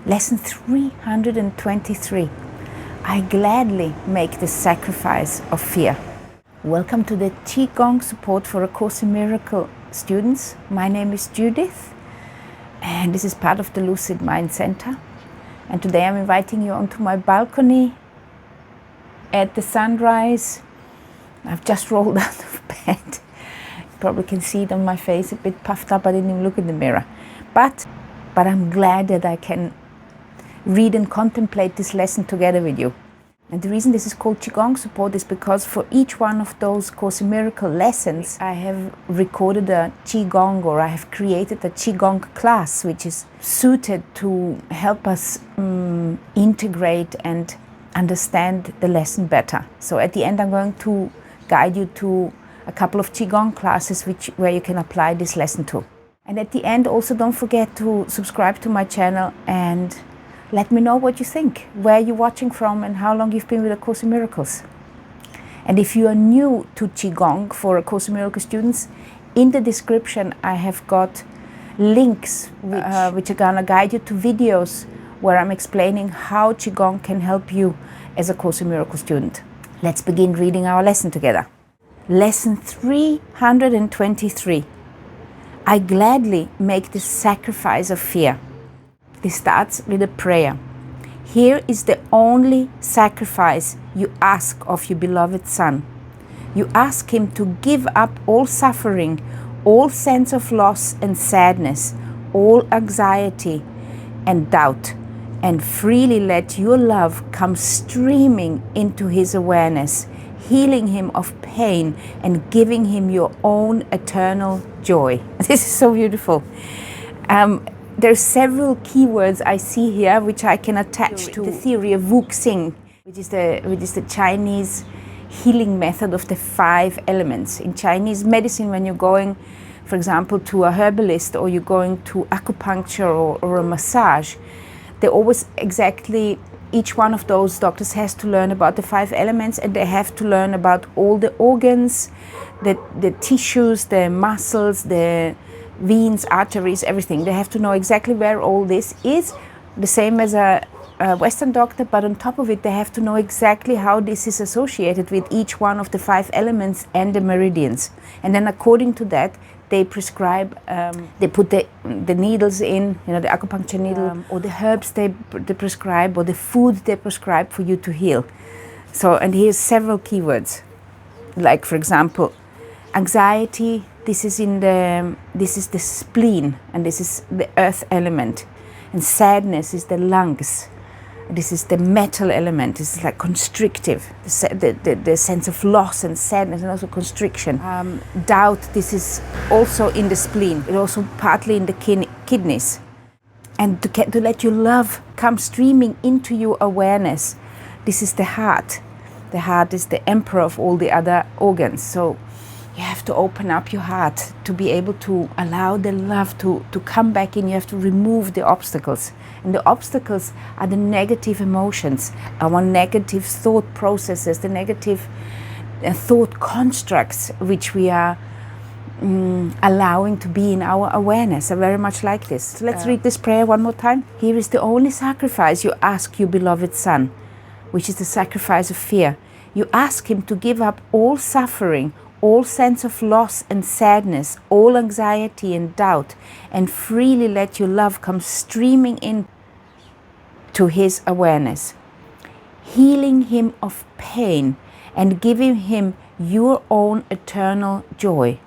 Lesson 323. I gladly make the sacrifice of fear. Welcome to the Qigong support for A Course in Miracles students. My name is Judith and this is part of the Lucid Mind Center. And today I'm inviting you onto my balcony at the sunrise. I've just rolled out of bed. You probably can see it on my face, a bit puffed up. I didn't even look in the mirror. But I'm glad that I can read and contemplate this lesson together with you. And the reason this is called Qigong support is because for each one of those Course in Miracles lessons, I have recorded a Qigong, or I have created a Qigong class, which is suited to help us integrate and understand the lesson better. So at the end, I'm going to guide you to a couple of Qigong classes where you can apply this lesson to. And at the end, also don't forget to subscribe to my channel and let me know what you think, where you're watching from and how long you've been with A Course in Miracles. And if you are new to Qigong for A Course in Miracles students, in the description I have got links which are gonna guide you to videos where I'm explaining how Qigong can help you as a Course in Miracles student. Let's begin reading our lesson together. Lesson 323. I gladly make the sacrifice of fear. This starts with a prayer. Here is the only sacrifice you ask of your beloved Son. You ask Him to give up all suffering, all sense of loss and sadness, all anxiety and doubt, and freely let your love come streaming into His awareness, healing Him of pain and giving Him your own eternal joy. This is so beautiful. There's several keywords I see here which I can attach to the theory of Wuxing, which is the Chinese healing method of the 5 elements. In Chinese medicine, when you're going, for example, to a herbalist or you're going to acupuncture or a massage, they always each one of those doctors has to learn about the 5 elements, and they have to learn about all the organs, the tissues, the muscles, the veins, arteries, everything. They have to know exactly where all this is, the same as a Western doctor, but on top of it they have to know exactly how this is associated with each one of the 5 elements and the meridians. And then according to that they prescribe, they put the needles in, the acupuncture needle, or the herbs they prescribe, or the food they prescribe for you to heal. So, and here's several keywords, like for example, anxiety. This is the spleen, and this is the earth element. And sadness is the lungs. This is the metal element. This is like constrictive, the sense of loss and sadness, and also constriction. Doubt, this is also in the spleen. It's also partly in the kidneys. And to let your love come streaming into your awareness, this is the heart. The heart is the emperor of all the other organs. So you have to open up your heart to be able to allow the love to come back in. You have to remove the obstacles. And the obstacles are the negative emotions, our negative thought processes, the negative thought constructs which we are allowing to be in our awareness, are very much like this. So let's read this prayer one more time. Here is the only sacrifice you ask your beloved Son, which is the sacrifice of fear. You ask Him to give up all suffering, all sense of loss and sadness, all anxiety and doubt, and freely let your love come streaming in to His awareness, healing Him of pain and giving Him your own eternal joy.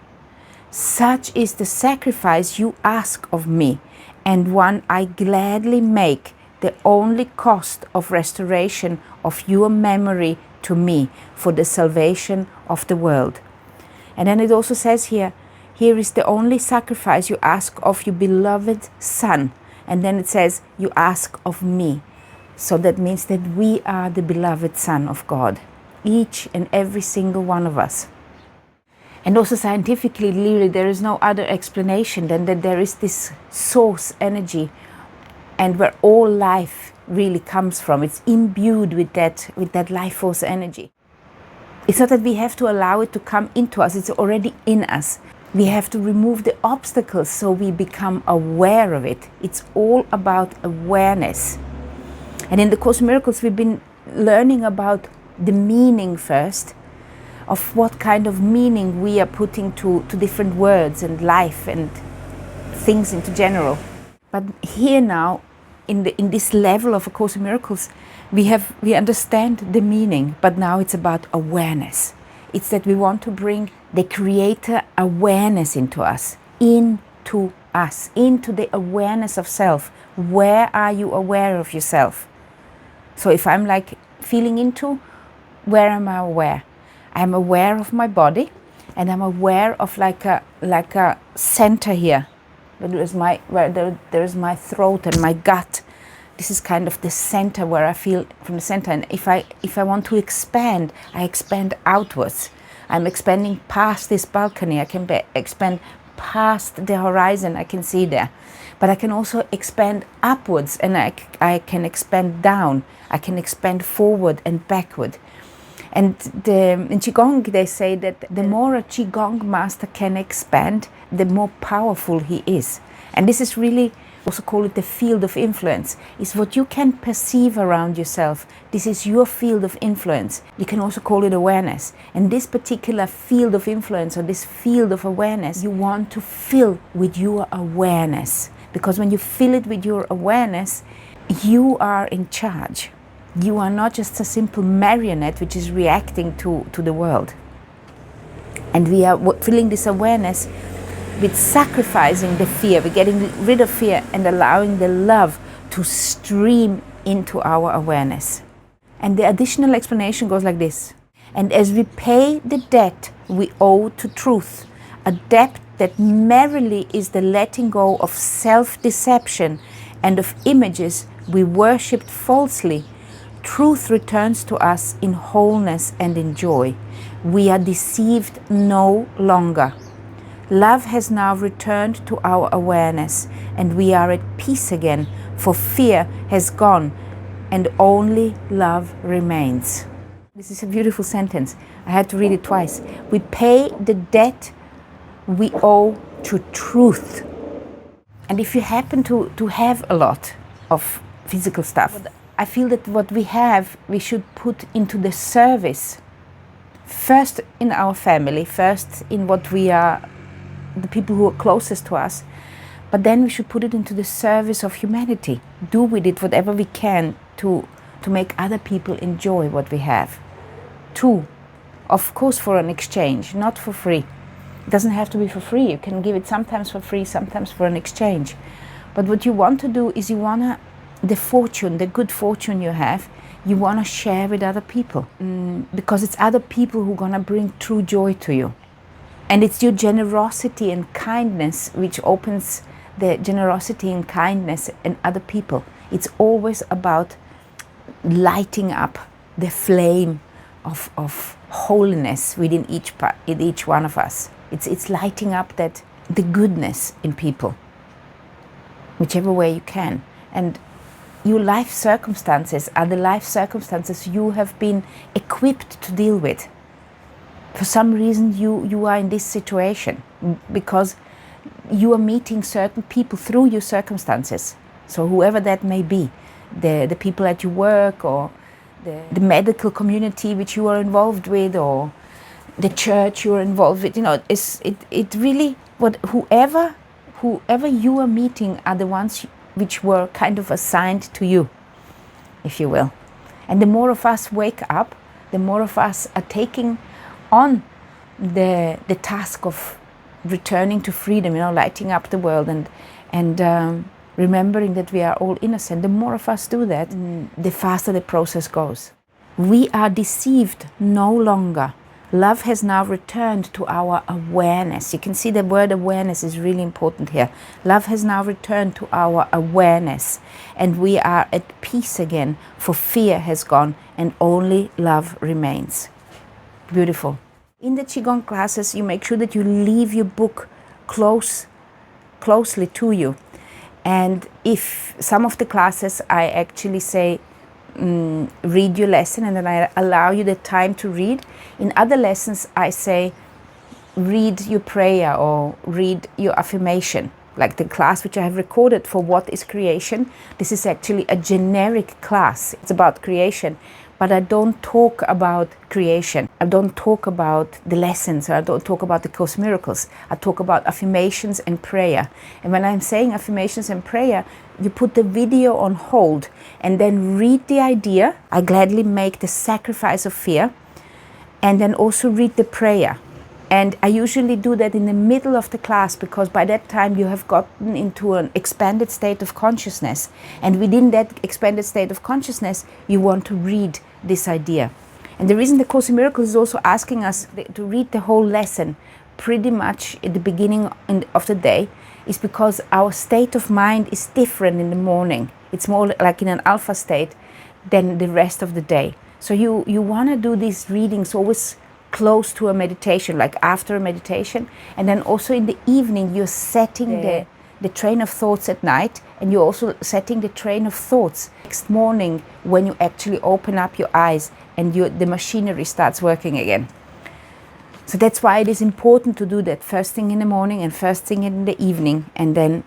Such is the sacrifice you ask of me, and one I gladly make, the only cost of restoration of your memory to me for the salvation of the world. And then it also says here is the only sacrifice you ask of your beloved Son. And then it says, you ask of me. So that means that we are the beloved Son of God, each and every single one of us. And also scientifically, literally, there is no other explanation than that there is this source energy, and where all life really comes from. It's imbued with that life force energy. It's not that we have to allow it to come into us, it's already in us. We have to remove the obstacles so we become aware of it. It's all about awareness. And in the Course in Miracles, we've been learning about the meaning first, of what kind of meaning we are putting to different words and life and things into general. But here now, in this level of A Course in Miracles, we understand the meaning, but now it's about awareness. It's that we want to bring the Creator awareness into us, into the awareness of self. Where are you aware of yourself? So if I'm like feeling into, where am I aware? I'm aware of my body, and I'm aware of like a center here. There is my throat and my gut. This is kind of the center where I feel from the center. And if I want to expand, I expand outwards. I'm expanding past this balcony. I can expand past the horizon. I can see there. But I can also expand upwards, and I can expand down. I can expand forward and backward. And in Qigong, they say that the more a Qigong master can expand, the more powerful he is. And this is really, also call it the field of influence. It's what you can perceive around yourself. This is your field of influence. You can also call it awareness. And this particular field of influence, or this field of awareness, you want to fill with your awareness. Because when you fill it with your awareness, you are in charge. You are not just a simple marionette which is reacting to the world. And we are filling this awareness with sacrificing the fear. We're getting rid of fear and allowing the love to stream into our awareness. And the additional explanation goes like this. And as we pay the debt we owe to truth, a debt that merely is the letting go of self-deception and of images we worshipped falsely, truth returns to us in wholeness and in joy. We are deceived no longer. Love has now returned to our awareness, and we are at peace again, for fear has gone, and only love remains. This is a beautiful sentence. I had to read it twice. We pay the debt we owe to truth. And if you happen to have a lot of physical stuff, I feel that what we have, we should put into the service. First in our family, first in what we are, the people who are closest to us. But then we should put it into the service of humanity. Do with it whatever we can to make other people enjoy what we have. 2, of course for an exchange, not for free. It doesn't have to be for free. You can give it sometimes for free, sometimes for an exchange. But what you want to do is the fortune, the good fortune you have, you want to share with other people. Because it's other people who are going to bring true joy to you. And it's your generosity and kindness which opens the generosity and kindness in other people. It's always about lighting up the flame of holiness within each one of us. It's lighting up that the goodness in people, whichever way you can. And your life circumstances are the life circumstances you have been equipped to deal with. For some reason you are in this situation because you are meeting certain people through your circumstances. So whoever that may be, the people at your work, or the medical community which you are involved with, or the church you are involved with, it really, whoever you are meeting are the ones which were kind of assigned to you, if you will. And the more of us wake up, the more of us are taking on the task of returning to freedom, lighting up the world and remembering that we are all innocent. The more of us do that, the faster the process goes. We are deceived no longer. Love has now returned to our awareness. You can see the word awareness is really important here. Love has now returned to our awareness, and we are at peace again, for fear has gone and only love remains. Beautiful. In the Qigong classes, you make sure that you leave your book closely to you. And if some of the classes I actually say, read your lesson, and then I allow you the time to read. In other lessons I say, read your prayer or read your affirmation. Like the class which I have recorded for what is creation. This is actually a generic class. It's about creation, but I don't talk about creation. I don't talk about the lessons, or I don't talk about the Course Miracles. I talk about affirmations and prayer. And when I'm saying affirmations and prayer, you put the video on hold and then read the idea. I gladly make the sacrifice of fear, and then also read the prayer. And I usually do that in the middle of the class, because by that time you have gotten into an expanded state of consciousness. And within that expanded state of consciousness, you want to read this idea. And the reason the Course in Miracles is also asking us to read the whole lesson pretty much at the beginning of the day is because our state of mind is different in the morning. It's more like in an alpha state than the rest of the day. So you want to do these readings always close to a meditation, like after a meditation, and then also in the evening you're setting the train of thoughts at night, and you're also setting the train of thoughts next morning when you actually open up your eyes and the machinery starts working again. So that's why it is important to do that first thing in the morning and first thing in the evening, and then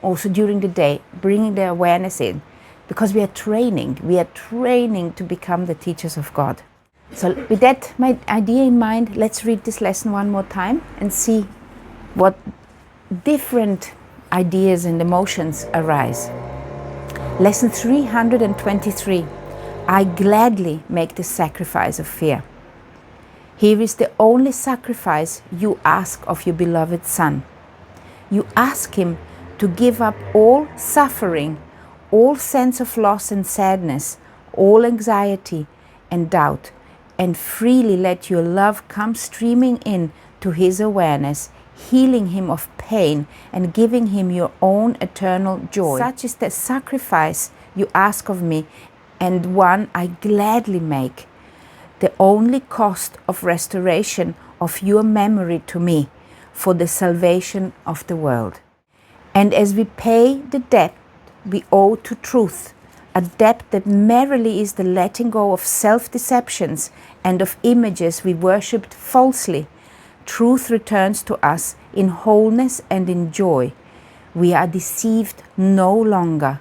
also during the day, bringing the awareness in, because we are training to become the teachers of God. So with that my idea in mind, let's read this lesson one more time and see what different ideas and emotions arise. Lesson 323. I gladly make the sacrifice of fear. Here is the only sacrifice you ask of your beloved Son. You ask Him to give up all suffering, all sense of loss and sadness, all anxiety and doubt, and freely let your love come streaming in to His awareness, healing Him of pain and giving Him your own eternal joy. Such is the sacrifice you ask of me, and one I gladly make, the only cost of restoration of your memory to me for the salvation of the world. And as we pay the debt we owe to truth, a debt that merely is the letting go of self-deceptions and of images we worshipped falsely, truth returns to us in wholeness and in joy. We are deceived no longer.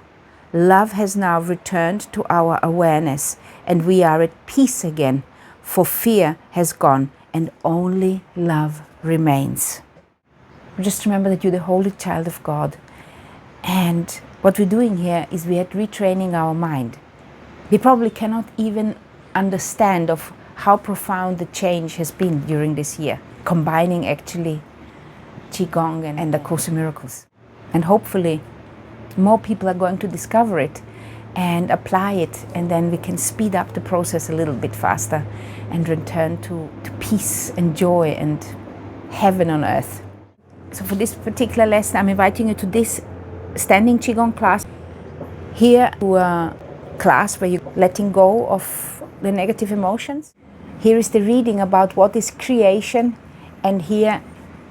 Love has now returned to our awareness, and we are at peace again, for fear has gone and only love remains. Just remember that you're the holy child of God, and what we're doing here is we are retraining our mind. We probably cannot even understand of how profound the change has been during this year, combining actually Qigong and the Course in Miracles. And hopefully more people are going to discover it and apply it, and then we can speed up the process a little bit faster and return to peace and joy and heaven on earth. So for this particular lesson, I'm inviting you to this standing Qigong class. Here to a class where you're letting go of the negative emotions. Here is the reading about what is creation, and here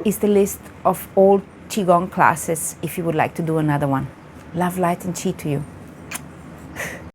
is the list of all Qigong classes if you would like to do another one. Love, light and Qi to you.